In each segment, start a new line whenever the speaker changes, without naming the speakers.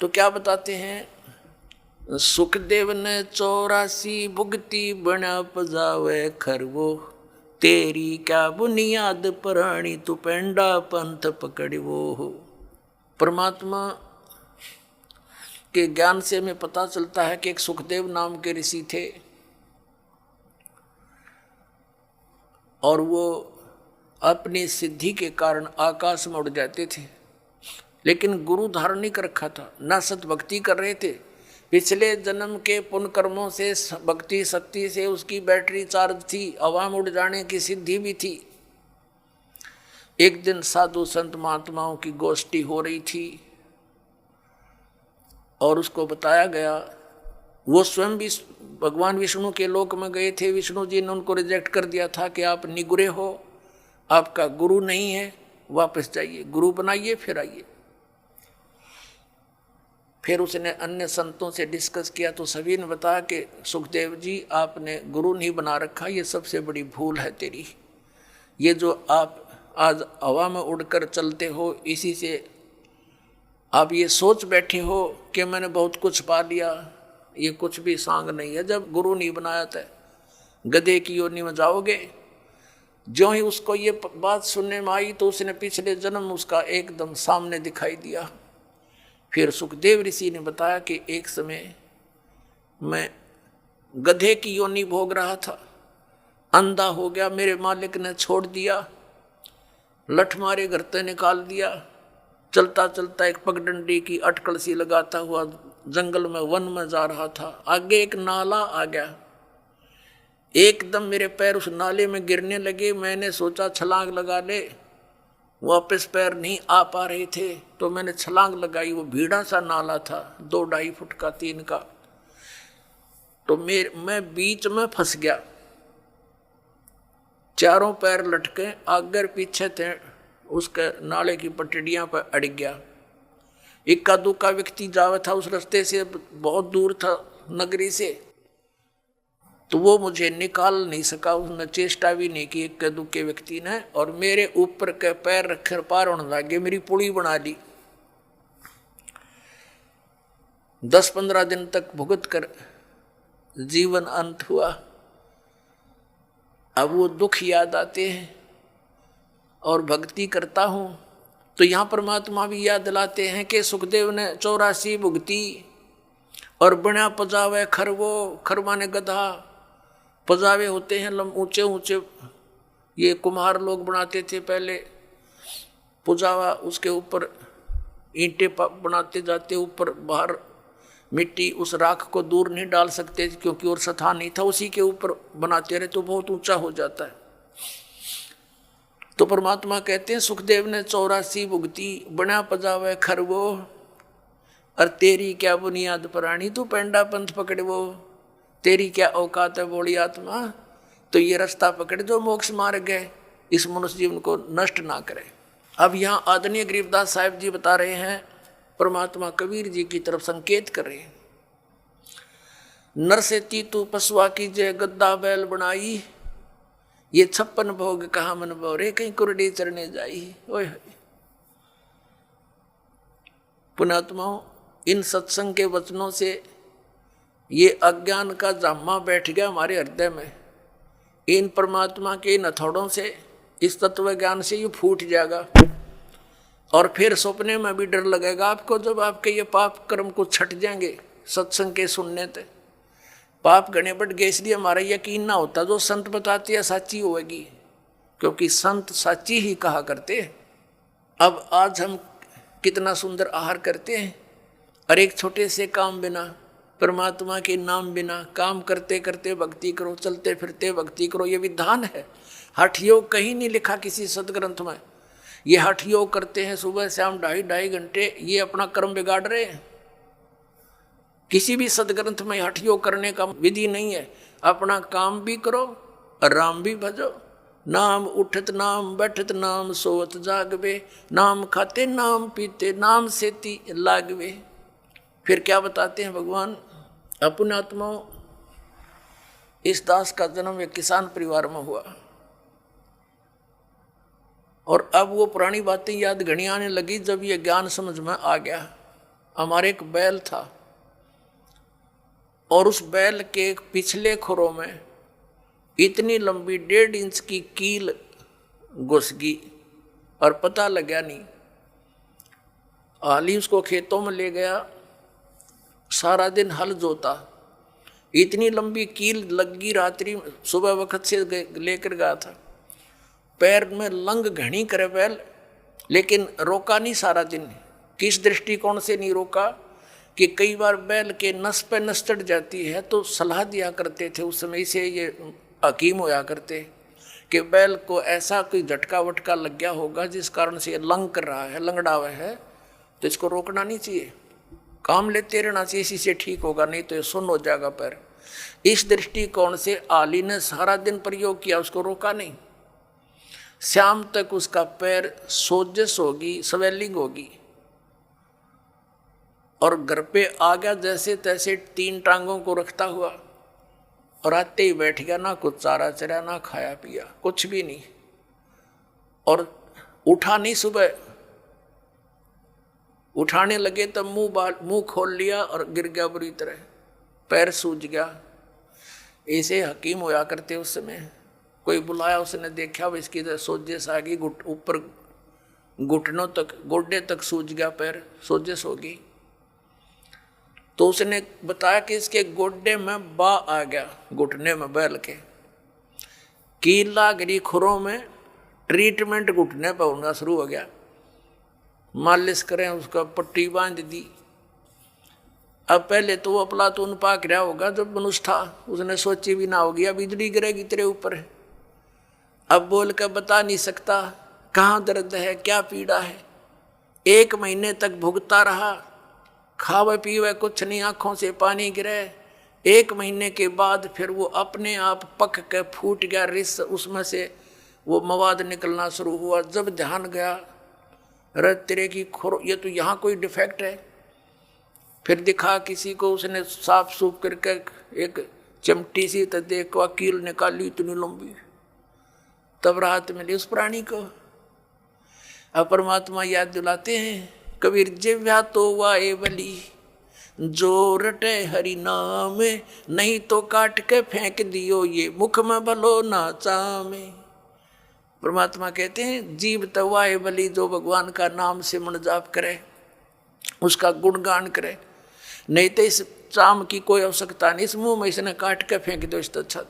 तो क्या बताते हैं, सुखदेव ने 84 भुगती बना पजावे खरवो, तेरी क्या बुनियाद प्राणी तू पेंडा पंथ पकड़वो हो। परमात्मा के ज्ञान से हमें पता चलता है कि एक सुखदेव नाम के ऋषि थे और वो अपनी सिद्धि के कारण आकाश में उड़ जाते थे, लेकिन गुरु धारण नहीं कर रखा था, ना सत भक्ति कर रहे थे। पिछले जन्म के पुण्य कर्मों से भक्ति शक्ति से उसकी बैटरी चार्ज थी, हवा में उड़ जाने की सिद्धि भी थी। एक दिन साधु संत महात्माओं की गोष्ठी हो रही थी और उसको बताया गया, वो स्वयं भी भगवान विष्णु के लोक में गए थे। विष्णु जी ने उनको रिजेक्ट कर दिया था कि आप निगुरे हो, आपका गुरु नहीं है, वापस जाइए, गुरु बनाइए फिर आइए। फिर उसने अन्य संतों से डिस्कस किया तो सभी ने बताया कि सुखदेव जी आपने गुरु नहीं बना रखा, ये सबसे बड़ी भूल है तेरी। ये जो आप आज हवा में उड़कर चलते हो, इसी से आप ये सोच बैठे हो कि मैंने बहुत कुछ पा लिया, ये कुछ भी सांग नहीं है। जब गुरु नहीं बनाया था, गधे की योनि में जाओगे। जो ही उसको ये बात सुनने में आई तो उसने पिछले जन्म उसका एकदम सामने दिखाई दिया। फिर सुखदेव ऋषि ने बताया कि एक समय मैं गधे की योनि भोग रहा था, अंधा हो गया, मेरे मालिक ने छोड़ दिया, लठ मारे घर से निकाल दिया। चलता चलता एक पगडंडी की अटकल सी लगाता हुआ जंगल में वन में जा रहा था। आगे एक नाला आ गया, एकदम मेरे पैर उस नाले में गिरने लगे। मैंने सोचा छलांग लगा ले, वापस पैर नहीं आ पा रहे थे तो मैंने छलांग लगाई। वो भीड़ा सा नाला था, 2-2.5 फुट का, 3 का। तो मैं बीच में फंस गया, चारों पैर लटके आगे पीछे थे, उसके नाले की पटड़ियां पर अड़ गया। इक्का दुक्का व्यक्ति जावा था उस रास्ते से, बहुत दूर था नगरी से, तो वो मुझे निकाल नहीं सका, उसने चेष्टा भी नहीं की इक्के दुक्के व्यक्ति ने, और मेरे ऊपर के पैर रखे पार होने लगे, मेरी पुली बना ली। 10-15 दिन तक भुगत कर जीवन अंत हुआ। अब वो दुख याद आते हैं और भक्ति करता हूँ तो यहाँ परमात्मा भी याद दिलाते हैं कि सुखदेव ने 84 भुगती और बना पजावे खरवो, खरवा ने गधा। पजावे होते हैं ऊंचे ऊंचे, ये कुम्हार लोग बनाते थे पहले पुजावा, उसके ऊपर ईंटें बनाते जाते, ऊपर बाहर मिट्टी, उस राख को दूर नहीं डाल सकते क्योंकि और सथा नहीं था, उसी के ऊपर बनाते रहे तो बहुत ऊंचा हो जाता है। तो परमात्मा कहते हैं सुखदेव ने 84 भुगती बना पजावे खरवो, और तेरी क्या बुनियाद प्राणी तू पेंडा पंथ पकड़वो। तेरी क्या औकात है बोली आत्मा, तो ये रास्ता पकड़ जो मोक्ष मार्ग है, इस मनुष्य जीवन को नष्ट ना करे। अब यहाँ आदरणीय गरीबदास साहिब जी बता रहे हैं, परमात्मा कबीर जी की तरफ संकेत कर रहे हैं। नर से तू पशुआ की जय गद्दा बैल बनाई, ये 56 भोग कहा मन बोरे, कहीं कुरडी चरने जाई। ओए पुणात्माओं, इन सत्संग के वचनों से ये अज्ञान का जामा बैठ गया हमारे हृदय में। इन परमात्मा के इन हथौड़ों से, इस तत्व ज्ञान से ये फूट जाएगा और फिर सपने में भी डर लगेगा आपको, जब आपके ये पाप कर्म को छट जाएंगे सत्संग के सुनने से। पाप गणे बढ़ गए इसलिए हमारा यकीन ना होता जो संत बताती है साची होगी, क्योंकि संत साची ही कहा करते हैं। अब आज हम कितना सुंदर आहार करते हैं, और एक छोटे से काम बिना, परमात्मा के नाम बिना, काम करते करते भक्ति करो, चलते फिरते भक्ति करो, ये विधान है। हठ योग कहीं नहीं लिखा किसी सदग्रंथ में। ये हठ योग करते हैं सुबह शाम 2.5 घंटे, ये अपना कर्म बिगाड़ रहे हैं। किसी भी सदग्रंथ में हठ योग करने का विधि नहीं है। अपना काम भी करो और राम भी भजो। नाम उठत नाम बैठत नाम सोवत जागवे, नाम खाते नाम पीते नाम सेती लागवे। फिर क्या बताते हैं भगवान, अपने आत्माओं, इस दास का जन्म एक किसान परिवार में हुआ और अब वो पुरानी बातें याद घड़ी आने लगी जब ये ज्ञान समझ में आ गया। हमारे एक बैल था और उस बैल के पिछले खुरों में इतनी लंबी 1.5 इंच की कील घुस गई और पता लगा नहीं। हाली उसको खेतों में ले गया, सारा दिन हल जोता, इतनी लंबी कील लगी, रात्रि सुबह वक्त से लेकर गया था। पैर में लंग घनी करे बैल, लेकिन रोका नहीं सारा दिन। किस दृष्टिकोण से नहीं रोका कि कई बार बैल के नस पे नस चढ़ जाती है, तो सलाह दिया करते थे उस समय से ये हकीम होया करते कि बैल को ऐसा कोई झटका वटका लग गया होगा जिस कारण से ये लंग कर रहा है, लंगड़ा हुआ है, तो इसको रोकना नहीं चाहिए, काम लेते रहना चाहिए, इसी से ठीक होगा, नहीं तो ये सुन्न हो जाएगा पैर। इस दृष्टिकोण से आली ने सारा दिन प्रयोग किया, उसको रोका नहीं। शाम तक उसका पैर सोजस होगी, स्वेलिंग होगी, और घर पे आ गया जैसे तैसे 3 टांगों को रखता हुआ, और आते ही बैठ गया, ना कुछ चारा चरा, ना खाया पिया, कुछ भी नहीं, और उठा नहीं। सुबह उठाने लगे तब मुंह खोल लिया और गिर गया बुरी तरह, पैर सूज गया। ऐसे हकीम होया करते उस समय। कोई बुलाया, उसने देखा वो इसकी सोजस आ गई, ऊपर घुटनों तक, गोडे तक सूज गया पैर, सोजस होगी। तो उसने बताया कि इसके गोडे में बा आ गया, घुटने में बैल के कील लाग गई खुरों में, ट्रीटमेंट घुटने पर होना शुरू हो गया। मालिश करें, उसका पट्टी बांध दी। अब पहले तो वो अफलातून पाक रहा होगा जब मनुष्य था, उसने सोची भी ना होगी अब बिजली गिरेगी तेरे ऊपर। अब बोल कर बता नहीं सकता कहाँ दर्द है, क्या पीड़ा है। 1 महीने तक भुगता रहा, खावे पीवे कुछ नहीं, आंखों से पानी गिरे। 1 महीने के बाद फिर वो अपने आप पक के फूट गया रिस, उसमें से वो मवाद निकलना शुरू हुआ। जब ध्यान गया, अरे तेरे की खोर, ये तो यहाँ कोई डिफेक्ट है। फिर दिखा किसी को, उसने साफ सूफ करके एक चिमटी सी तो देखो कील निकाली इतनी लंबी, तब राहत मिली उस प्राणी को। अब परमात्मा याद दिलाते हैं, कबीर जिव्या तो वाए बली जो रटे हरि नाम, नहीं तो काट के फेंक दियो ये मुख में भलो ना चामे। परमात्मा कहते हैं जीव तो वाए बली, जो भगवान का नाम से मन जाप करे, उसका गुणगान करे, नहीं तो इस चाम की कोई आवश्यकता नहीं, इस मुंह में इसने काट के फेंक दो, इससे अच्छा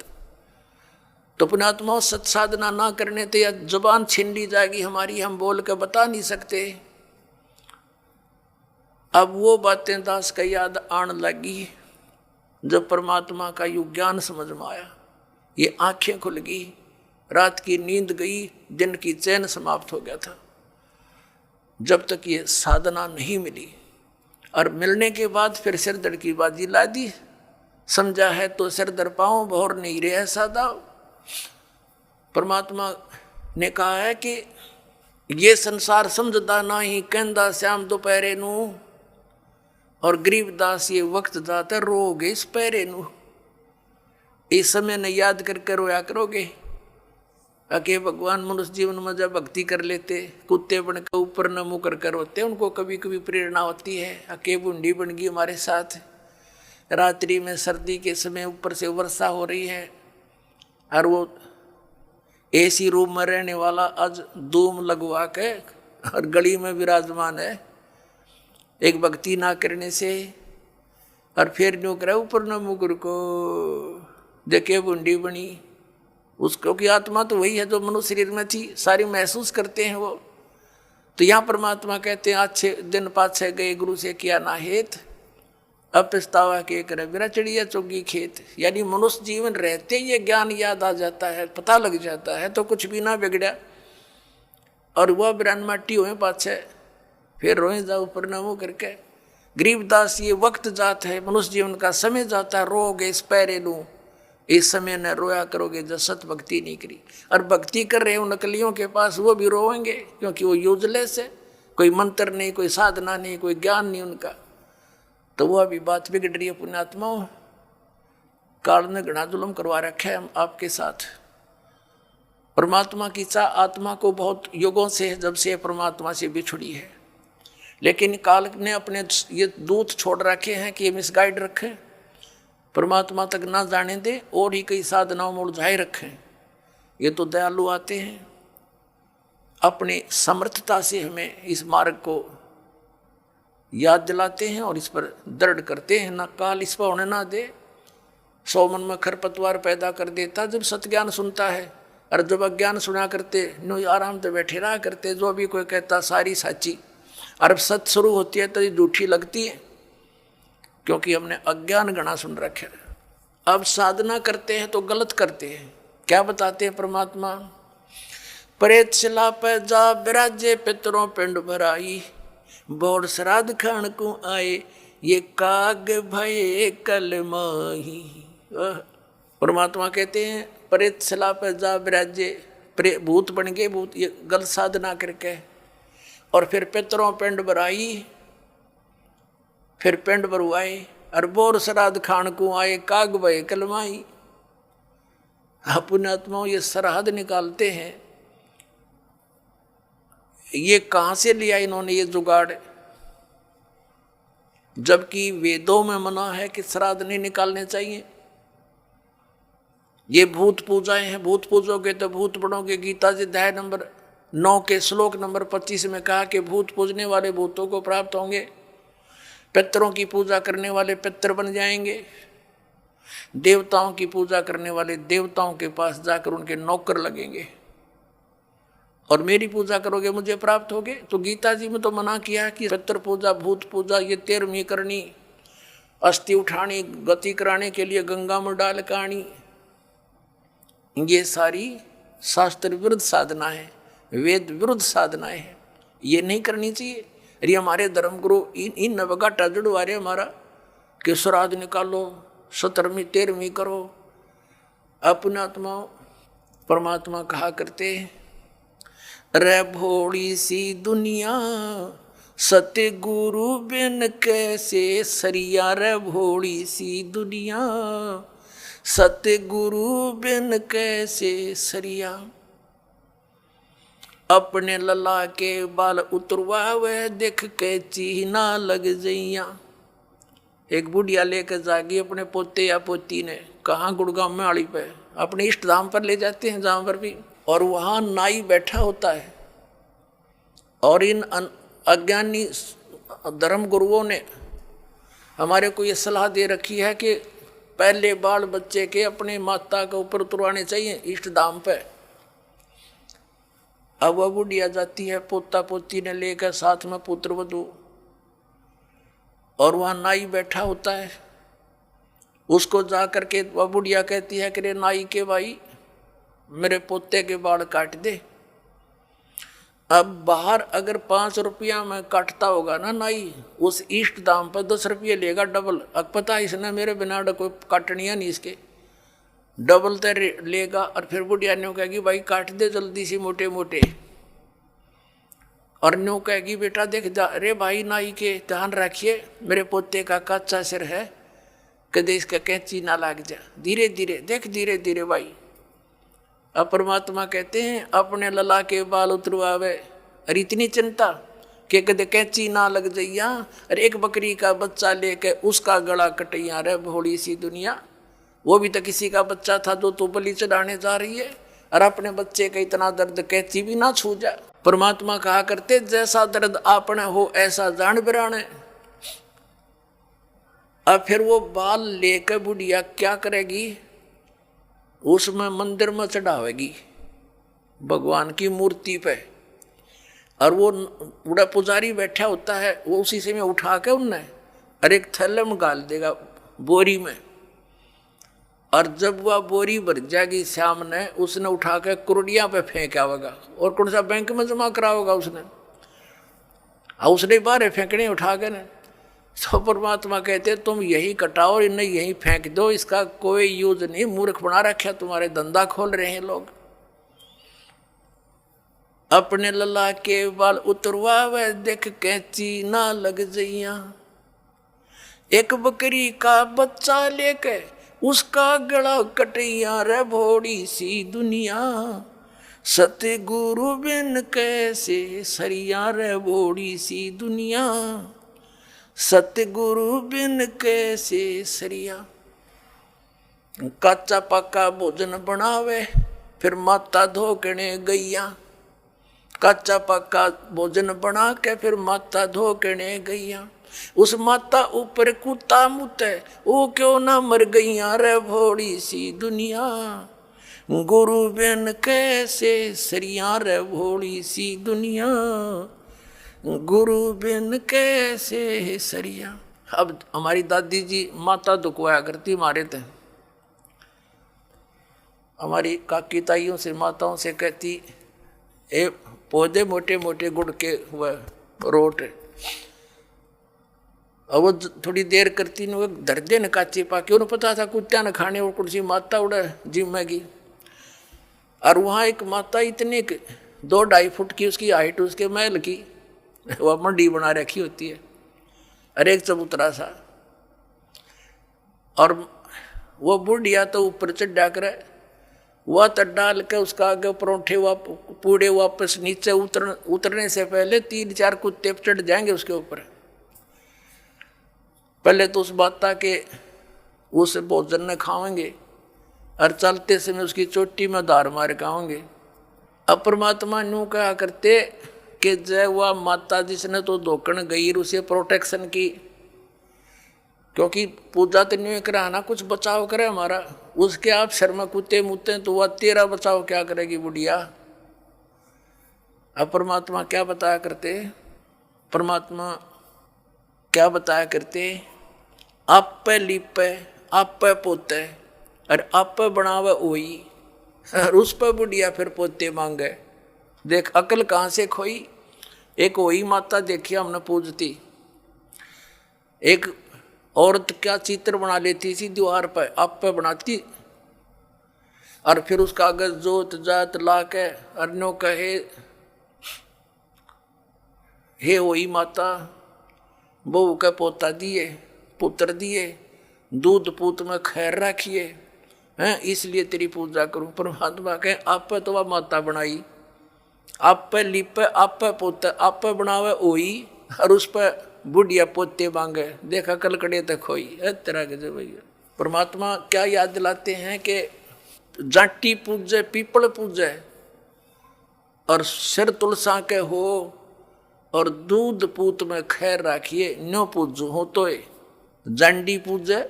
तो पुण्यात्मा सत साधना ना करने तो यह जुबान छीन ली जाएगी हमारी, हम बोल के बता नहीं सकते। अब वो बातें दास का याद आने लगी जब परमात्मा का यू ज्ञान समझ में आया, ये आंखें खुल गई, रात की नींद गई, दिन की चैन समाप्त हो गया था। जब तक ये साधना नहीं मिली, और मिलने के बाद फिर सिर दर्द की बाजी ला दी, समझा है तो सिर दर पाऊं, भौर नहीं रहे सादा। परमात्मा ने कहा है कि ये संसार समझदा नहीं, कहंदा श्याम दोपहरे नू, और गरीबदास ये वक्त जाता रोगे इस पैरे नू। इस समय ने याद करके रोया करोगे। अके भगवान मनुष्य जीवन में जब भक्ति कर लेते, कुत्ते बन के ऊपर न मुँह कर रोते, उनको कभी कभी प्रेरणा होती है। अके बूंदी बन गई हमारे साथ, रात्रि में सर्दी के समय ऊपर से वर्षा हो रही है, और वो एसी रूम में रहने वाला आज धूम लगवा के और गली में विराजमान है, एक भक्ति ना करने से, और फिर न्यू करे ऊपर न मुकर को देखे बूंदी बनी। उसको की आत्मा तो वही है जो मनुष्य शरीर में थी, सारी महसूस करते हैं वो। तो यहाँ परमात्मा कहते हैं 8 दिन पाछे गए गुरु से किया ना हेत, अब पछतावा के करे बिना चिड़िया चुगी खेत। यानी मनुष्य जीवन रहते ये ज्ञान याद आ जाता है, पता लग जाता है, तो कुछ भी ना बिगड़ा। और वह बिरान माटी हुए पाछे फिर रोए जाओ प्रणामों करके। गरीबदास ये वक्त जात है, मनुष्य जीवन का समय जाता है, रोगे इस पैरे लूँ, इस समय न रोया करोगे जब सत भक्ति नहीं करी। और भक्ति कर रहे हो नकलियों के पास, वो भी रोएंगे क्योंकि वो यूजलेस है, कोई मंत्र नहीं, कोई साधना नहीं, कोई ज्ञान नहीं उनका। तो वो अभी बात बिगड़ रही है। पुण्यात्माओं, काल ने घना जुल्म करवा रखा है आपके साथ। परमात्मा की चाह आत्मा को बहुत युगों से, जब से परमात्मा से बिछुड़ी है, लेकिन काल ने अपने ये दूत छोड़ रखे हैं कि ये मिसगाइड रखे, परमात्मा तक ना जाने दे और ही कई साधनाओं में उलझाए रखें। ये तो दयालु आते हैं, अपनी समर्थता से हमें इस मार्ग को याद दिलाते हैं और इस पर दृढ़ करते हैं। ना काल इस पर होने ना दे, 100 मन में खरपतवार पैदा कर देता जब सत्ज्ञान सुनता है, और जब अज्ञान सुना करते नो आराम से बैठे रहा करते। जो भी कोई कहता सारी साची, और सत शुरू होती है तो ये झूठी लगती है, क्योंकि हमने अज्ञान गणा सुन रखे। अब साधना करते हैं तो गलत करते हैं। क्या बताते हैं परमात्मा? प्रेत शिला पे जा विराजे पितरों पिंड भराई, बोड़ श्राद्ध खान को आए ये काग भये कल माही। परमात्मा कहते हैं प्रेत शिला पे जा विराजे, भूत बन गए भूत, ये गलत साधना करके, और फिर पितरों पिंड भराई, फिर पिंड भरवाए, और बोर श्राद्ध खान को आए काग भये कल माही। पुण्यात्माओं ये सरहद निकालते हैं, ये कहाँ से लिया इन्होंने ये जुगाड़? जबकि वेदों में मना है कि श्राद्ध नहीं निकालने चाहिए। ये भूत पूजाएं हैं, भूत पूजोगे तो भूत बनोगे। गीता जी अध्याय नंबर 9 के श्लोक नंबर 25 में कहा कि भूत पूजने वाले भूतों को प्राप्त होंगे, पितरों की पूजा करने वाले पितर बन जाएंगे, देवताओं की पूजा करने वाले देवताओं के पास जाकर उनके नौकर लगेंगे, और मेरी पूजा करोगे मुझे प्राप्त होगे। तो गीता जी में तो मना किया कि पितर पूजा भूत पूजा ये 13वीं करनी, अस्थि उठानी गति कराने के लिए गंगा में डाल कानी, ये सारी शास्त्र विरुद्ध साधना है, वेद विरुद्ध साधनाएं हैं, ये नहीं करनी चाहिए। अरे हमारे धर्मगुरु इन नवगाटा जुड़वा रहे हमारा कि श्राद्ध निकालो, 17वीं 13वीं करो। अपने आत्मा परमात्मा कहा करते हैं, रे भोड़ी सी दुनिया सत्य गुरु बिन कैसे सरिया, रे भोड़ी सी दुनिया सत्य गुरु बिन कैसे सरिया। अपने लला के बाल उतरवावे देख के चीना लग जइया। एक बुढ़िया लेकर जागी अपने पोते या पोती ने, कहाँ गुड़गांव में आड़ी पे, अपने इष्ट धाम पर ले जाते हैं जहाँ पर भी, और वहाँ नाई बैठा होता है। और इन अज्ञानी धर्म गुरुओं ने हमारे को ये सलाह दे रखी है कि पहले बाल बच्चे के अपने माता के ऊपर उतरवाने चाहिए इष्ट धाम पे। अब वह बुढ़िया जाती है पोता पोती ने लेकर, साथ में पुत्र वधू, और वहाँ नाई बैठा होता है। उसको जा करके वह बुढ़िया कहती है कि रे नाई के भाई मेरे पोते के बाल काट दे। अब बाहर अगर 5 रुपया में काटता होगा ना नाई, उस इष्ट दाम पर 10 रुपये लेगा डबल। अब पता इसने मेरे बिना कोई काटनिया नहीं, इसके डबल तो लेगा। और फिर बुढ़िया न्यू कहेगी भाई काट दे जल्दी सी मोटे मोटे, और न्यू कहेगी बेटा देख जा, अरे भाई नाई के ध्यान रखिए मेरे पोते का कच्चा सिर है, कदे इसका कैंची ना लाग जा, धीरे धीरे देख धीरे धीरे भाई। अब परमात्मा कहते हैं अपने लला के बाल उतरवावे, और इतनी चिंता कि कदे कैंची ना लग जाइया, और एक बकरी का बच्चा लेके उसका गला कटैया रे भोड़ी सी दुनिया। वो भी तो किसी का बच्चा था जो तो बलि चढ़ाने जा रही है, और अपने बच्चे का इतना दर्द कैंची भी ना छू जा। परमात्मा कहा करते जैसा दर्द आपने हो ऐसा जान बिराने। अब फिर वो बाल लेकर बुढ़िया क्या करेगी, उसमें मंदिर में चढ़ावेगी भगवान की मूर्ति पे, और वो बूढ़ा पुजारी बैठा होता है, वो उसी से में उठा के उनने और एक थैले में डाल देगा बोरी में, और जब वह बोरी भर जाएगी श्याम ने उसने उठा के कुरडिया पे फेंक आवेगा, और कौन सा बैंक में जमा कराओगा उसने बाहर फेंकने उठा के ने। तो परमात्मा कहते तुम यही कटाओ और इन्हें यही फेंक दो, इसका कोई यूज नहीं, मूर्ख बना रखा तुम्हारे, धंधा खोल रहे हैं लोग। अपने लला के बाल उतरवावे देख कैंची ना लग जइया। एक बकरी का बच्चा लेके उसका गला कटैया रे भोड़ी सी दुनिया। सतगुरु बिन कैसे सरिया रे बोड़ी सी दुनिया, सतगुरु बिन कैसे सरिया। कच्चा पक्का भोजन बनावे फिर माता धोकने गैया, कच्चा पक्का भोजन बना के फिर माता धोकने गैया। उस माता ऊपर कुत्ता मुते वो क्यों ना मर गैया रे भोड़ी सी दुनिया, गुरु बिन कैसे सरिया रे भोड़ी सी दुनिया, गुरु बिन कैसे सरिया। अब हमारी दादी जी माता दुखवाया करती हमारे थे, हमारी काकी ताइयों से माताओं से कहती ए पौधे मोटे मोटे गुड़ के हुआ रोट, और वो थोड़ी देर करती न धर दे न काचे पाके, उन्हें पता था कुत्ता न खाने और कुर्सी माता उड़ा जिम्मेगी। और वहाँ एक माता इतनी 2-2.5 फुट की उसकी हाइट, उसके महल की वह मंडी बना रखी होती है, और एक चबूतरा सा, और वो बुढ़िया तो ऊपर चढ़ा कर वह तो डाल के उसका आगे परोठे पूड़े वापस नीचे उतरने से पहले 3-4 कुत्ते चढ़ जाएंगे उसके ऊपर। पहले तो उस माता के उस भोजन न खाएंगे और चलते समय उसकी चोटी में धार मार खाओगे। अब परमात्मा यूँ कहा करते कि जय वह माता जिसने तो धोकन गई उसे प्रोटेक्शन की, क्योंकि पूजा तो नहीं कराना, कुछ बचाव करे हमारा, उसके आप शर्मा कुत्ते मुत्ते तो वह तेरा बचाव क्या करेगी बुढ़िया। अब परमात्मा क्या बताया करते, परमात्मा क्या बताया करते, आप पे लिपे आप पे पोते और आप पे बनावे ओई, और उस पर बुढ़िया फिर पोते मांगे। देख अकल कहाँ से खोई। एक वही माता देखी हमने पूजती, एक औरत क्या चित्र बना लेती थी दीवार पर, आप पे बनाती, और फिर उसका अगर जोत जात ला के अर्नो कहे हे वही माता बहू के पोता दिए पुत्र दिए, दूध पूत में खैर रखिए हैं, इसलिए तेरी पूजा करूं। परमात्मा कहे आप पे तो वह माता बनाई, आप पे लिपे आप पे पोते आप पे बनावे ओई, और उस पर बुढ़िया पोते मांगे। देखा कलकड़े तक खोई है तरह के जो भैया। परमात्मा क्या याद दिलाते हैं कि जाटी पूजे पीपल पूजे और सिर तुलसा के हो, और दूध पूत में खैर राखिए नो पूजू हो तो जांडी पूजे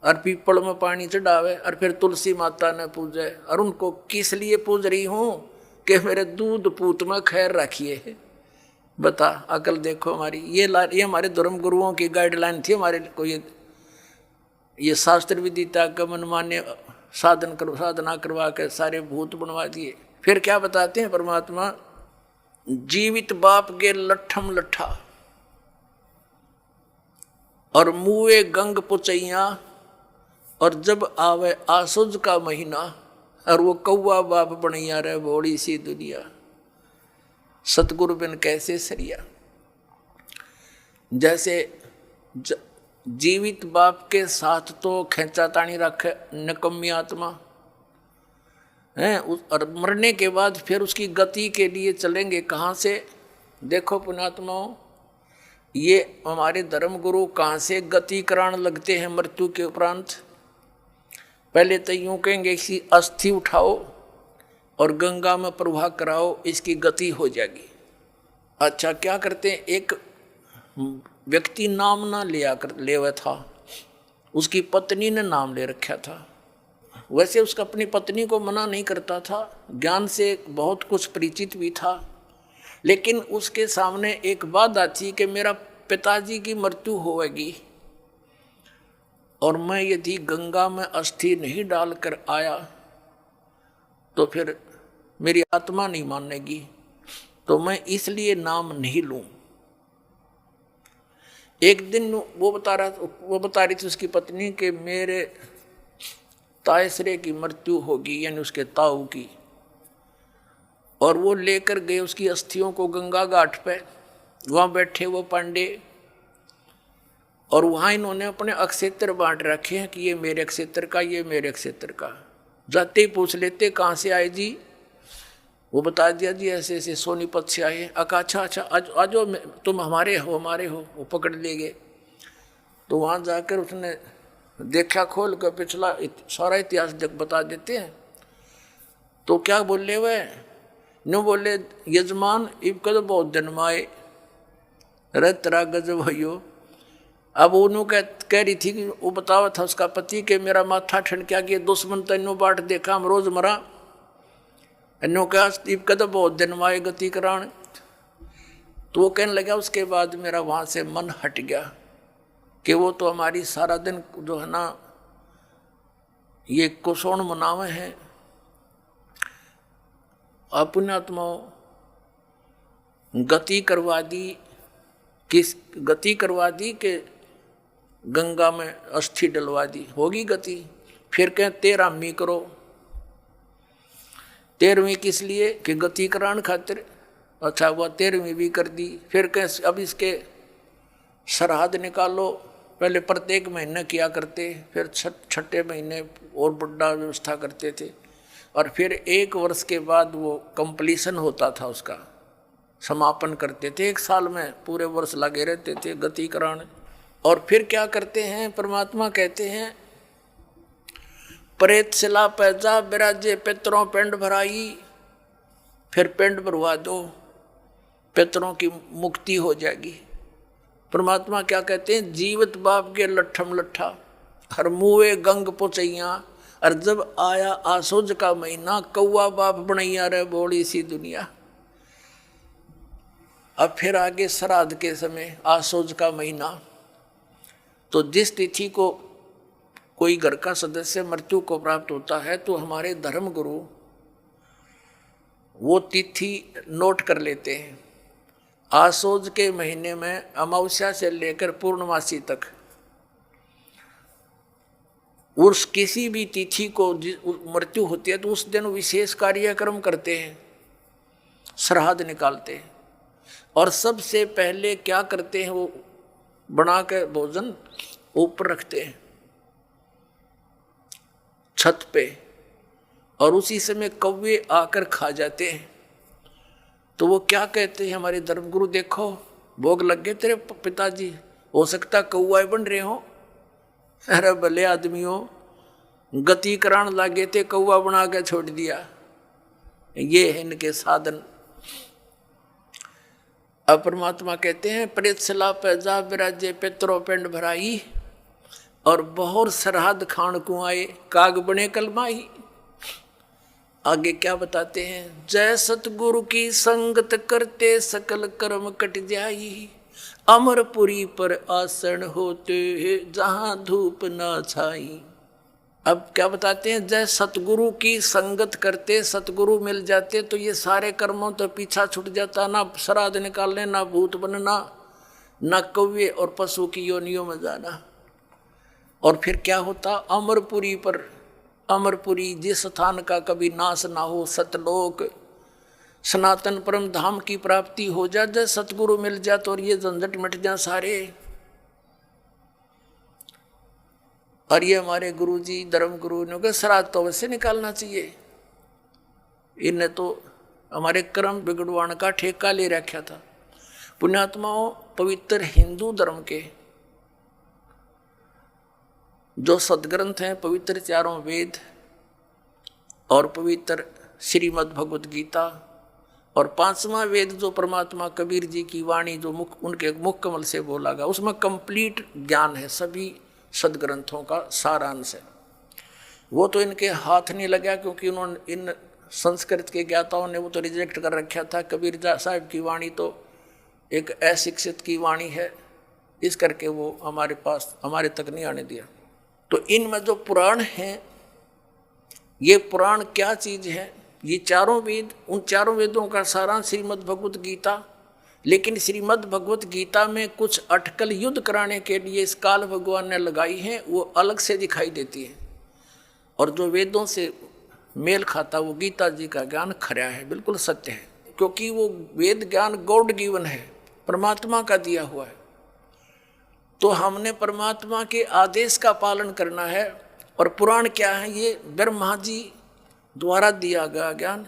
और पीपल में पानी चढ़ावे, और फिर तुलसी माता ने पूजे, और उनको किस लिए पूज रही हूँ कि मेरे दूध पूत में खैर रखिए। बता अकल देखो हमारी, ये हमारे धर्म गुरुओं की गाइडलाइन थी हमारे को। ये शास्त्र विदिता का मनमान्य साधना करवा के सारे भूत बनवा दिए। फिर क्या बताते हैं परमात्मा, जीवित बाप के लट्ठम लट्ठा और मुए गंग पुचैया, और जब आवे आसुज का महीना और वो कौवा बाप बनैया रे बोड़ी सी दुनिया, सतगुरु बिन कैसे सरिया। जैसे जीवित बाप के साथ तो खेचा तानी रखे निकम्मी आत्मा है, और मरने के बाद फिर उसकी गति के लिए चलेंगे कहाँ से। देखो पुण्यात्माओं, ये हमारे धर्म गुरु कहाँ से गति कराने लगते हैं मृत्यु के उपरांत। पहले तो यूँ कहेंगे कि अस्थि उठाओ और गंगा में प्रवाह कराओ, इसकी गति हो जाएगी। अच्छा क्या करते हैं, एक व्यक्ति नाम ना ले हुआ था, उसकी पत्नी ने नाम ले रखा था। वैसे उसका अपनी पत्नी को मना नहीं करता था, ज्ञान से बहुत कुछ परिचित भी था, लेकिन उसके सामने एक बात आती कि मेरा पिताजी की मृत्यु होगी और मैं यदि गंगा में अस्थि नहीं डालकर आया तो फिर मेरी आत्मा नहीं मानेगी, तो मैं इसलिए नाम नहीं लूं। एक दिन वो बता रही थी उसकी पत्नी कि मेरे तायसरे की मृत्यु होगी, यानी उसके ताऊ की, और वो लेकर गए उसकी अस्थियों को गंगा घाट पे। वहाँ बैठे वो पांडे, और वहाँ इन्होंने अपने अक्षेत्र बांट रखे हैं कि ये मेरे अक्षेत्र का, ये मेरे अक्षेत्र का। जाते ही पूछ लेते कहाँ से आए जी, वो बता दिया जी ऐसे ऐसे सोनीपत से आए। अच्छा अच्छा आज तुम हमारे हो वो पकड़ ले गए। तो वहाँ जाकर उसने देखा, खोल कर पिछला सारा इतिहास बता देते हैं। तो क्या बोले वह नो बोले यजमान इब कद बहुत दिन माए रे तेरा गजब भैयो। अब उन्होंने कह रही थी कि वो बतावा था उसका पति के मेरा माथा ठनक्या कि दुश्मन तेनों बाट देखा हम रोज मरा। इन्हों क्या इब कद बहुत दिन माए गति कराण। तो वो कहने लगा उसके बाद मेरा वहाँ से मन हट गया कि वो तो हमारी सारा दिन जो है ना ये कुशोण मनावे हैं। पुण्यात्माओं गति करवा दी कि गंगा में अस्थि डलवा दी, होगी गति। फिर कहें 13वीं करो। 13वीं किस लिए कि गति कराने खातिर। अच्छा हुआ 13वीं भी कर दी। फिर कहें अब इसके श्राद्ध निकालो। पहले प्रत्येक महीने किया करते, फिर छठे महीने और बड़ा व्यवस्था करते थे। और फिर 1 वर्ष के बाद वो कंप्लीशन होता था, उसका समापन करते थे। 1 साल में पूरे वर्ष लगे रहते थे गति कराने। और फिर क्या करते हैं परमात्मा कहते हैं प्रेत शिला पैजा बिराजे पितरों पिंड भराई। फिर पिंड भरवा दो, पितरों की मुक्ति हो जाएगी। परमात्मा क्या कहते हैं जीवित बाप के लट्ठम लट्ठा हर मुए गंग पुचैया। और जब आया आसोज का महीना कौआ बाप बनैया रे बोली सी दुनिया। अब फिर आगे श्राद्ध के समय आसोज का महीना। तो जिस तिथि को कोई घर का सदस्य मृत्यु को प्राप्त होता है तो हमारे धर्म गुरु वो तिथि नोट कर लेते हैं। आसोज के महीने में अमावस्या से लेकर पूर्णमासी तक उस किसी भी तिथि को मृत्यु होती है तो उस दिन विशेष कार्यक्रम करते हैं, श्राद्ध निकालते हैं। और सबसे पहले क्या करते हैं वो बना के भोजन ऊपर रखते हैं छत पे, और उसी समय कौवे आकर खा जाते हैं। तो वो क्या कहते हैं हमारे धर्मगुरु, देखो भोग लग गए तेरे पिताजी, हो सकता कौआ बन रहे हो। अरे भले आदमियों गति करान लागे थे, कौआ बना के छोड़ दिया। ये है इनके साधन। अब परमात्मा कहते हैं प्रेत शिला पैजा बिराजे पितरों पिंड भराई। और बहुत श्राद्ध खान को आए काग बने कलमाई। आगे क्या बताते हैं जय सतगुरु की संगत करते सकल कर्म कट जाई। अमरपुरी पर आसन होते जहां धूप ना छाई। अब क्या बताते हैं जय सतगुरु की संगत करते सतगुरु मिल जाते तो ये सारे कर्मों तो पीछा छूट जाता, ना श्राद्ध निकालने, ना भूत बनना, ना कौवे और पशु की योनियों में जाना। और फिर क्या होता अमरपुरी पर, अमरपुरी जिस स्थान का कभी नाश ना हो, सतलोक सनातन परम धाम की प्राप्ति हो जा, जब सतगुरु मिल जा तो और ये झंझट मिट जा सारे। और ये हमारे गुरुजी धर्म गुरु ने कहा श्राद्ध तो अवश्य निकालना चाहिए। इन्हें तो हमारे कर्म बिगड़वाने का ठेका ले रखा था। पुण्यात्माओं पवित्र हिंदू धर्म के जो सदग्रंथ हैं, पवित्र 4 वेद और पवित्र श्रीमद् भगवत गीता और 5वां वेद जो परमात्मा कबीर जी की वाणी जो उनके मुख कमल से बोला गया, उसमें कंप्लीट ज्ञान है, सभी सदग्रंथों का सारांश है। वो तो इनके हाथ नहीं लगा क्योंकि उन्होंने इन संस्कृत के ज्ञाताओं ने वो तो रिजेक्ट कर रखा था। कबीर साहब की वाणी तो एक अशिक्षित की वाणी है, इस करके वो हमारे पास हमारे तक नहीं आने दिया। तो इनमें जो पुराण हैं, ये पुराण क्या चीज़ है? ये 4 वेद, उन 4 वेदों का सारांश श्रीमद् भगवत गीता। लेकिन श्रीमद् भगवत गीता में कुछ अटकल युद्ध कराने के लिए इस काल भगवान ने लगाई हैं, वो अलग से दिखाई देती है। और जो वेदों से मेल खाता वो गीता जी का ज्ञान खरा है, बिल्कुल सत्य है, क्योंकि वो वेद ज्ञान गॉड गिवन है, परमात्मा का दिया हुआ है। तो हमने परमात्मा के आदेश का पालन करना है। और पुराण क्या है? ये ब्रह्मा जी द्वारा दिया गया ज्ञान।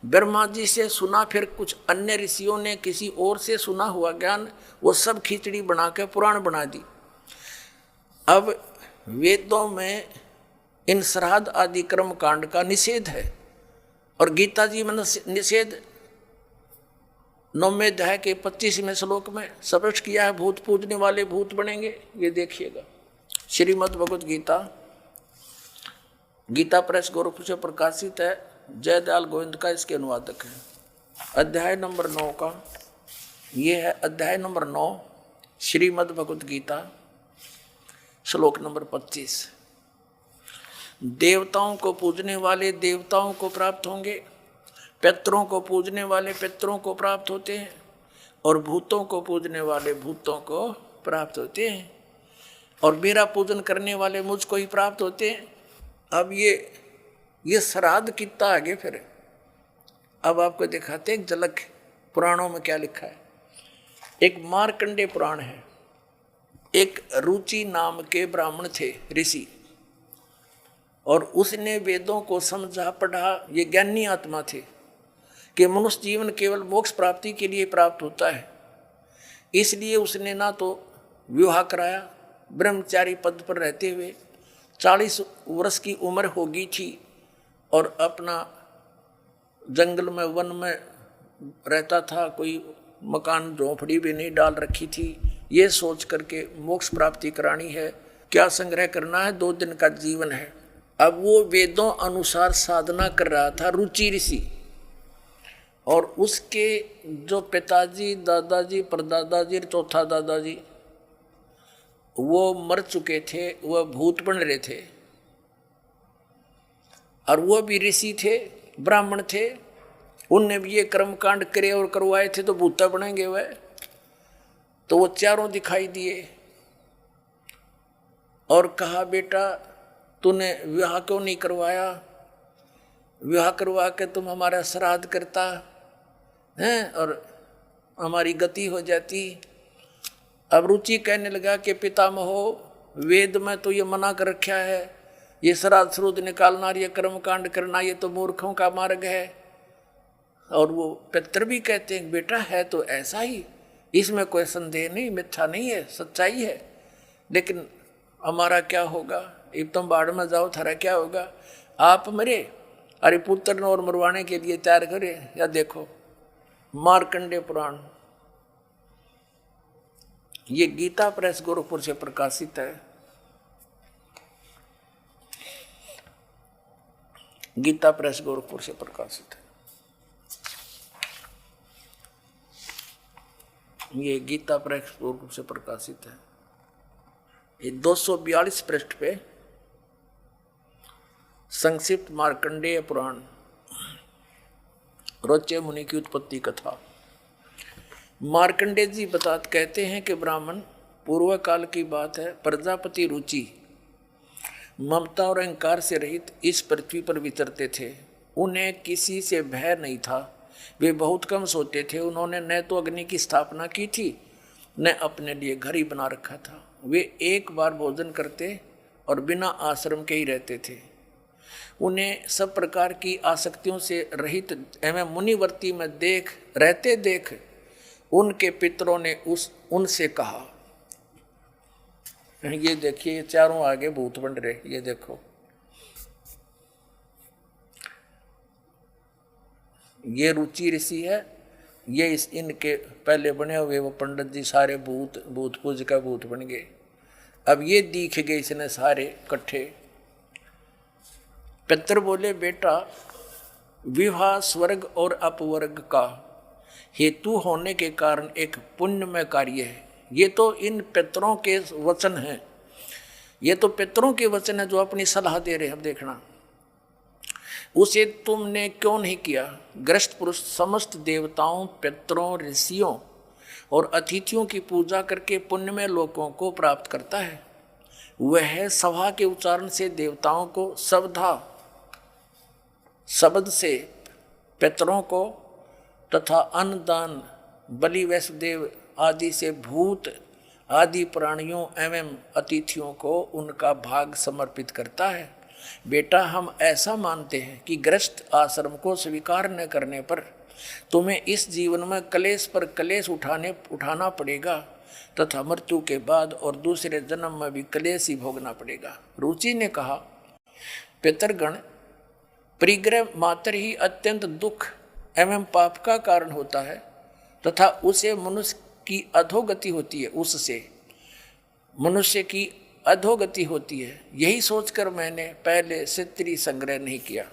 ब्रह्मा जी से सुना, फिर कुछ अन्य ऋषियों ने किसी और से सुना हुआ ज्ञान वो सब खिचड़ी बना के पुराण बना दी। अब वेदों में इन श्राद्ध आदि कर्म कांड का निषेध है, और गीता जी में निषेध 9वें अध्याय के 25वें श्लोक में स्पष्ट किया है, भूत पूजने वाले भूत बनेंगे। ये देखिएगा, श्रीमद् भगवत गीता, गीता प्रेस गोरखपुर से प्रकाशित है, जयदयाल गोविंद का इसके अनुवादक है। अध्याय नंबर 9 का ये है, अध्याय नंबर 9 श्रीमद् भगवत गीता, श्लोक नंबर 25। देवताओं को पूजने वाले देवताओं को प्राप्त होंगे, पितरों को पूजने वाले पितरों को प्राप्त होते हैं, और भूतों को पूजने वाले भूतों को प्राप्त होते हैं, और मेरा पूजन करने वाले मुझको ही प्राप्त होते हैं। अब ये श्राद्ध कितना आगे फिर, अब आपको दिखाते हैं एक झलक पुराणों में क्या लिखा है। एक मार्कंडेय पुराण है। एक रुचि नाम के ब्राह्मण थे, ऋषि, और उसने वेदों को समझा पढ़ा। ये ज्ञानी आत्मा थे कि मनुष्य जीवन केवल मोक्ष प्राप्ति के लिए प्राप्त होता है, इसलिए उसने ना तो विवाह कराया, ब्रह्मचारी पद पर रहते हुए 40 वर्ष की उम्र होगी थी, और अपना जंगल में वन में रहता था, कोई मकान झोंपड़ी भी नहीं डाल रखी थी। ये सोच करके मोक्ष प्राप्ति करानी है, क्या संग्रह करना है, 2 दिन का जीवन है। अब वो वेदों अनुसार साधना कर रहा था, रुचि ऋषि, और उसके जो पिताजी, दादाजी, परदादाजी, चौथा दादाजी वो मर चुके थे, वह भूत बन रहे थे, और वो भी ऋषि थे, ब्राह्मण थे। उनने भी ये कर्म कांड करे और करवाए थे, तो भूता बनेंगे वह। तो वो चारों दिखाई दिए और कहा, बेटा तूने विवाह क्यों नहीं करवाया, विवाह करवा के तुम हमारा श्राद्ध करता हैं और हमारी गति हो जाती। अब रुचि कहने लगा कि पितामहो, वेद में तो ये मना कर रखा है, ये श्राद्ध श्रुद्ध निकालना, ये कर्म कांड करना, ये तो मूर्खों का मार्ग है। और वो पितर भी कहते हैं, बेटा है तो ऐसा ही, इसमें कोई संदेह नहीं, मिथ्या नहीं है, सच्चाई है। लेकिन हमारा क्या होगा, अब तुम बाढ़ में जाओ, थारा क्या होगा, आप मरे, अरे पुत्र और मरवाने के लिए तैयार करे। या देखो मार्कंडेय पुराण, ये गीता प्रेस गोरखपुर से प्रकाशित है। गीता प्रेस गोरखपुर से प्रकाशित है। ये गीता प्रेस गोरखपुर से प्रकाशित है। ये 242 पृष्ठ पे संक्षिप्त मार्कंडेय पुराण, रोचे मुनि की उत्पत्ति कथा। मार्कंडेय जी कहते हैं कि ब्राह्मण, पूर्व काल की बात है, प्रजापति रुचि ममता और अहंकार से रहित इस पृथ्वी पर विचरते थे। उन्हें किसी से भय नहीं था, वे बहुत कम सोते थे। उन्होंने न तो अग्नि की स्थापना की थी, न अपने लिए घर ही बना रखा था। वे एक बार भोजन करते और बिना आश्रम के ही रहते थे। उन्हें सब प्रकार की आसक्तियों से रहित एवं मुनिवर्ती में रहते देख उनके पितरों ने उनसे कहा, ये देखिए, ये चारों आगे भूत बन रहे, ये देखो, ये रुचि ऋषि है, ये इनके पहले बने हुए वो पंडित जी सारे भूत पूज का भूत बन गए। अब ये दिख गए इसने सारे इकट्ठे। पितर बोले, बेटा विवाह स्वर्ग और अपवर्ग का हेतु होने के कारण एक पुण्यमय कार्य है। ये तो इन पितरों के वचन हैं, ये तो पितरों के वचन है जो अपनी सलाह दे रहे हैं। अब देखना, उसे तुमने क्यों नहीं किया। ग्रस्त पुरुष समस्त देवताओं, पितरों, ऋषियों और अतिथियों की पूजा करके पुण्यमय लोकों को प्राप्त करता है। वह सभा के उच्चारण से देवताओं को, शब्द से पितरों को तथा अन्नदान, बलि, वैष्णदेव आदि से भूत आदि प्राणियों एवं अतिथियों को उनका भाग समर्पित करता है। बेटा हम ऐसा मानते हैं कि गृहस्थ आश्रम को स्वीकार न करने पर तुम्हें इस जीवन में कलेश पर कलेश उठाना पड़ेगा तथा मृत्यु के बाद और दूसरे जन्म में भी कलेश ही भोगना पड़ेगा। रुचि ने कहा, पितरगण, परिग्रह मात्र ही अत्यंत दुख एवं पाप का कारण होता है तथा उसे मनुष्य की अधोगति होती है, उससे मनुष्य की अधोगति होती है। यही सोचकर मैंने पहले से स्त्री संग्रह नहीं किया।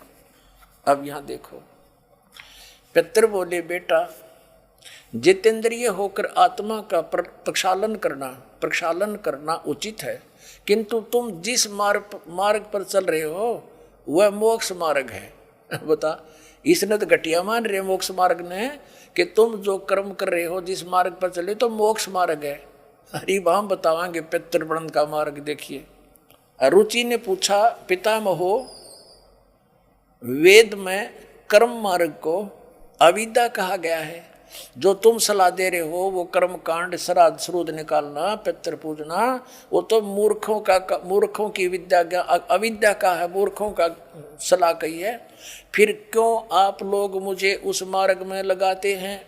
अब यहाँ देखो, पितर बोले, बेटा जितेंद्रिय होकर आत्मा का प्रक्षालन करना उचित है, किंतु तुम जिस मार्ग पर चल रहे हो वह मोक्ष मार्ग है। बता, इसने तो घटिया मान रहे मोक्ष मार्ग ने कि तुम जो कर्म कर रहे हो जिस मार्ग पर चले तो मोक्ष मार्ग है। हरिभ हम बतावांगे पितृवर्ण का मार्ग। देखिए, रुचि ने पूछा, पितामहो, वेद में कर्म मार्ग को अविद्या कहा गया है, जो तुम सलाह दे रहे हो वो कर्म कांड, श्राद्ध श्रुद्ध निकालना, पितृ पूजना, वो तो मूर्खों की विद्या, अविद्या का है, मूर्खों का सलाह कही है। फिर क्यों आप लोग मुझे उस मार्ग में लगाते हैं?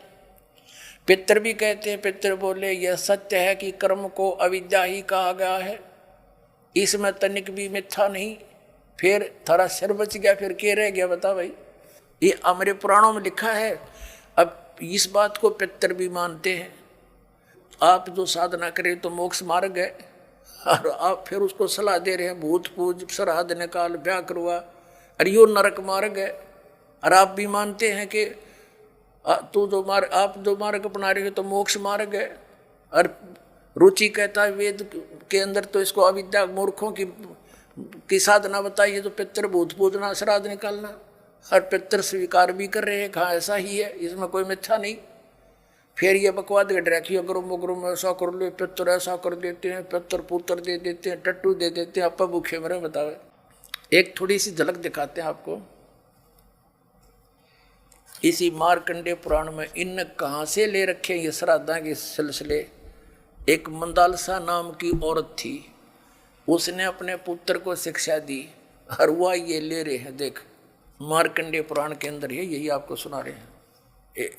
पितर भी कहते हैं, पितर बोले, यह सत्य है कि कर्म को अविद्या ही कहा गया है, इसमें तनिक भी मिथ्या नहीं। फिर थारा सिर बच गया, फिर क्या रह गया बता भाई? ये हमारे पुराणों में लिखा है। अब इस बात को पितर भी मानते हैं। आप जो साधना करें तो मोक्ष मार्ग है, और आप फिर उसको सलाह दे रहे हैं भूत पूज, श्राद्ध निकाल, ब्याह करवा, अरे यो नरक मार्ग है। और आप भी मानते हैं कि आप जो मार्ग अपना रहे हो तो मोक्ष मार्ग है। और रुचि कहता है वेद के अंदर तो इसको अविद्या मूर्खों की साधना बताइए, तो पितर भूत पूजना, श्राद्ध निकालना, और पितर स्वीकार भी कर रहे हैं, कहाँ ऐसा ही है, इसमें कोई मिथ्या नहीं। फिर ये बकवाद गढ़ रखी, अगर मुगरुम ऐसा कर ले, पितर ऐसा कर देते हैं, पितर पुत्र दे देते हैं, टट्टू दे देते हैं, आपा भूखे मरे। बतावे, एक थोड़ी सी झलक दिखाते हैं आपको इसी मार्कंडे पुराण में। इन कहाँ से ले रखे ये श्राद्धा के सिलसिले? एक मंदालसा नाम की औरत थी, उसने अपने पुत्र को शिक्षा दी, और वह ये ले रहे हैं। देख, मार्कंडे पुराण के अंदर है, यही आपको सुना रहे हैं।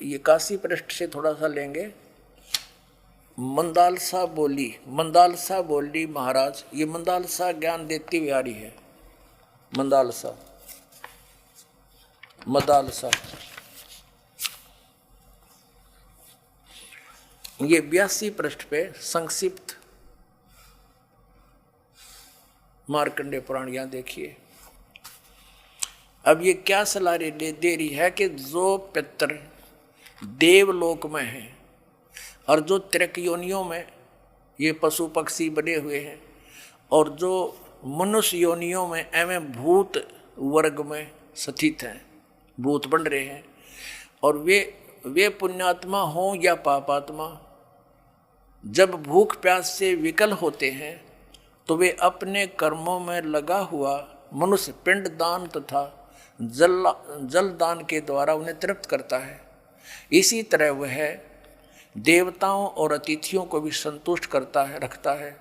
ये काशी पृष्ठ से थोड़ा सा लेंगे। मंदालसा बोली महाराज, ये मंदालसा ज्ञान देती हुई आ रही है। मंदालसा ये 82 पृष्ठ पे संक्षिप्त मार्कंडे पुराण, यहाँ देखिए। अब ये क्या सलाह दे रही है कि जो पितर देवलोक में हैं और जो त्रिक योनियों में ये पशु पक्षी बने हुए हैं, और जो मनुष्य योनियों में एवं भूत वर्ग में स्थित हैं, भूत बन रहे हैं, और वे पुण्यात्मा हों या पापात्मा, जब भूख प्यास से विकल होते हैं तो वे अपने कर्मों में लगा हुआ मनुष्य पिंड दान तथा जल दान के द्वारा उन्हें तृप्त करता है। इसी तरह वह देवताओं और अतिथियों को भी संतुष्ट रखता है।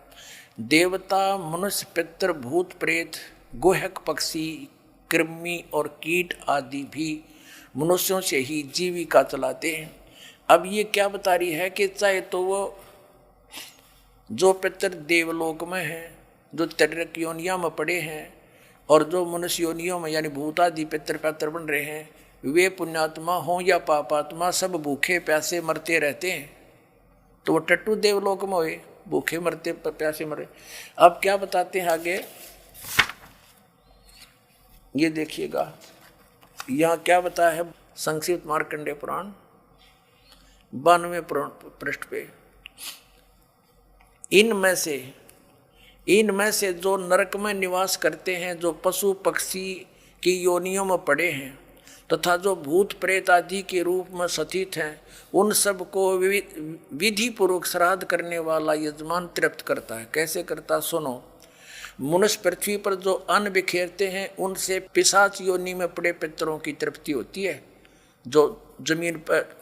देवता, मनुष्य, पितर, भूत, प्रेत, गोहक, पक्षी, कृमि और कीट आदि भी मनुष्यों से ही जीविका चलाते हैं। अब ये क्या बता रही है कि चाहे तो वो जो पितर देवलोक में हैं, जो त्रिक योनियों में पड़े हैं, और जो मनुष्य योनियों में यानी भूतादि पितर पैतर बन रहे हैं, वे पुण्यात्मा हों या पापात्मा, सब भूखे प्यासे मरते रहते हैं। तो वो टट्टू देवलोक में हुए, भूखे मरते प्यासे मरे। अब क्या बताते हैं आगे, ये देखिएगा यहाँ क्या बताया है संक्षिप्त मार्कंडे पुराण 92 पृष्ठ पे। इनमें से जो नरक में निवास करते हैं, जो पशु पक्षी की योनियों में पड़े हैं, तथा जो भूत प्रेत आदि के रूप में स्थित हैं, उन सब को विधि पूर्वक श्राद्ध करने वाला यजमान तृप्त करता है। कैसे करता? सुनो। मनुष्य पृथ्वी पर जो अन्न बिखेरते हैं, उनसे पिशाच योनि में पड़े पितरों की तृप्ति होती है, जो जमीन पर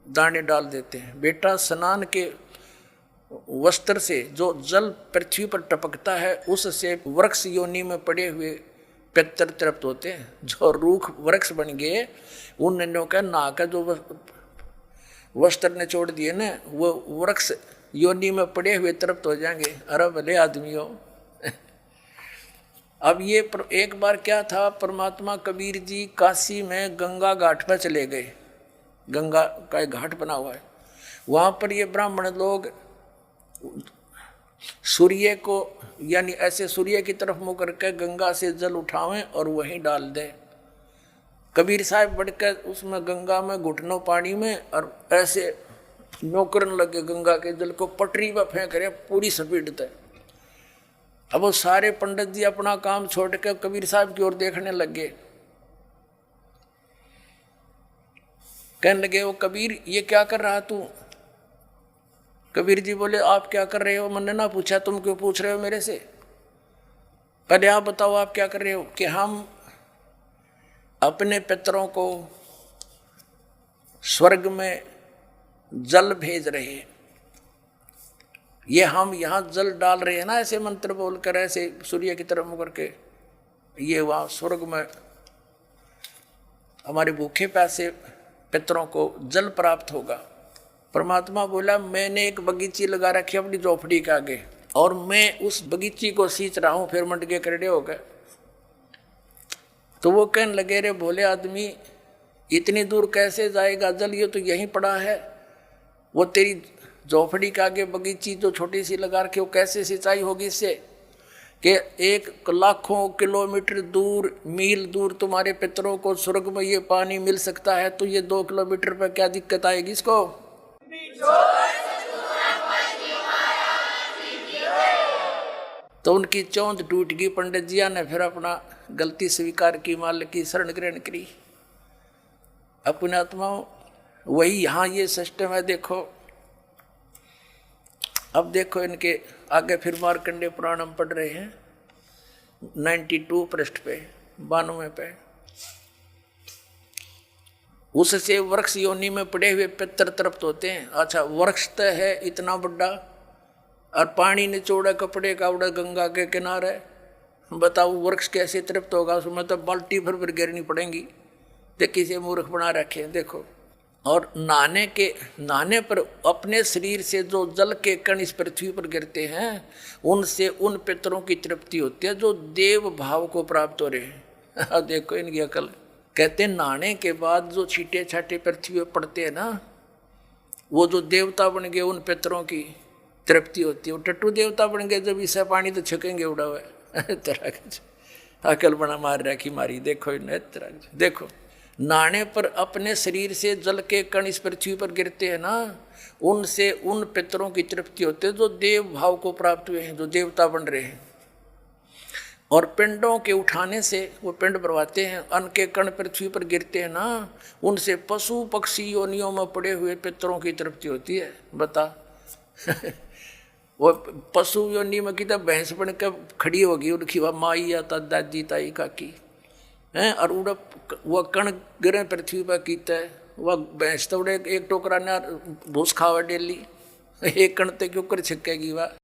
दाने डाल देते हैं। बेटा, स्नान के वस्त्र से जो जल पृथ्वी पर टपकता है, उससे वृक्ष योनि में पड़े हुए पितर तृप्त होते हैं। जो रूख वृक्ष बन गए उन नन्यों का ना का जो वस्त्र ने छोड़ दिए ना, वो वृक्ष योनि में पड़े हुए तृप्त हो जाएंगे। अरे भले आदमी हो। अब ये एक बार क्या था, परमात्मा कबीर जी काशी में गंगा घाट पर चले गए। गंगा का एक घाट बना हुआ है, वहाँ पर ये ब्राह्मण लोग सूर्य को यानी ऐसे सूर्य की तरफ मुँह करके गंगा से जल उठावें और वहीं डाल दें। कबीर साहब बढ़कर उसमें गंगा में घुटनों पानी में और ऐसे नौकरन लगे गंगा के जल को पटरी पर फेंक रहे पूरी स्पीड तक। अब वो सारे पंडित जी अपना काम छोड़ कर कबीर साहब की ओर देखने लगे। कहने लगे वो कबीर ये क्या कर रहा तू? कबीर जी बोले आप क्या कर रहे हो? मैंने ना पूछा, तुम क्यों पूछ रहे हो मेरे से? पहले आप बताओ आप क्या कर रहे हो? कि हम अपने पितरों को स्वर्ग में जल भेज रहे हैं। ये हम यहाँ जल डाल रहे हैं ना, ऐसे मंत्र बोलकर ऐसे सूर्य की तरफ मुकर के, ये वहाँ स्वर्ग में हमारे भूखे प्यासे पितरों को जल प्राप्त होगा। परमात्मा बोला मैंने एक बगीची लगा रखी अपनी झोपड़ी के आगे और मैं उस बगीची को सींच रहा हूँ। फिर मंड के करड़े हो गए। तो वो कहने लगे रे भोले आदमी इतनी दूर कैसे जाएगा जल? ये तो यहीं पड़ा है। वो तेरी झोपड़ी के आगे बगीची जो छोटी सी लगा रखी वो कैसे सिंचाई होगी इससे? कि एक लाखों किलोमीटर दूर मील दूर तुम्हारे पितरों को स्वर्ग में ये पानी मिल सकता है, तो ये 2 किलोमीटर पर क्या दिक्कत आएगी इसको? तो उनकी चौंध टूट गई। पंडित जिया ने फिर अपना गलती स्वीकार की, मालिक की शरण ग्रहण करी। अपने आत्माओं वही यहाँ ये सिस्टम है। देखो अब देखो इनके आगे फिर मार्कंडेय पुराण हम पढ़ रहे हैं 92 पृष्ठ पे 92 पे। उससे वृक्ष योनि में पड़े हुए पितर तृप्त होते हैं। अच्छा वृक्ष तो है इतना बड़ा और पानी निचोड़ा कपड़े का उड़ा गंगा के किनारे, बताओ वृक्ष कैसे तृप्त होगा? उसमें तो बाल्टी भर गिरनी पड़ेंगी। देखिए से मूर्ख बना रखे हैं देखो। और नहाने पर अपने शरीर से जो जल के कण इस पृथ्वी पर गिरते हैं उनसे उन पितरों की तृप्ति होती है जो देव भाव को प्राप्त हो रहे हैं। देखो इनकी अकल। कहते हैं नहाने के बाद जो छींटे छाटे पृथ्वी पर पड़ते हैं ना, वो जो देवता बन गए उन पितरों की तृप्ति होती है। वो टट्टू देवता बन गए जब इससे पानी तो छकेंगे उड़ा हुआ तरह अकल बना मार रखी मारी। देखो इन्हें तरह देखो नहाने पर अपने शरीर से जल के कण इस पृथ्वी पर गिरते हैं ना, उनसे उन पितरों की तृप्ति होती है जो देव भाव को प्राप्त हुए हैं, जो देवता बन रहे हैं। और पिंडों के उठाने से वो पिंड भरवाते हैं, अन्न के कण पृथ्वी पर गिरते हैं ना, उनसे पशु पक्षी योनियों में पड़े हुए पितरों की तृप्ति होती है। बता वो पशु योनि में कितना भैंस बन कर खड़ी होगी उनकी वह माई या दादी ताई काकी हैं, और उड़ा वह कण गिरे पृथ्वी पर कीता है। वह भैंस तो उड़े एक टोकरा ने भूस खावा डेली, एक कण ते क्यों कर छिकेगी वह।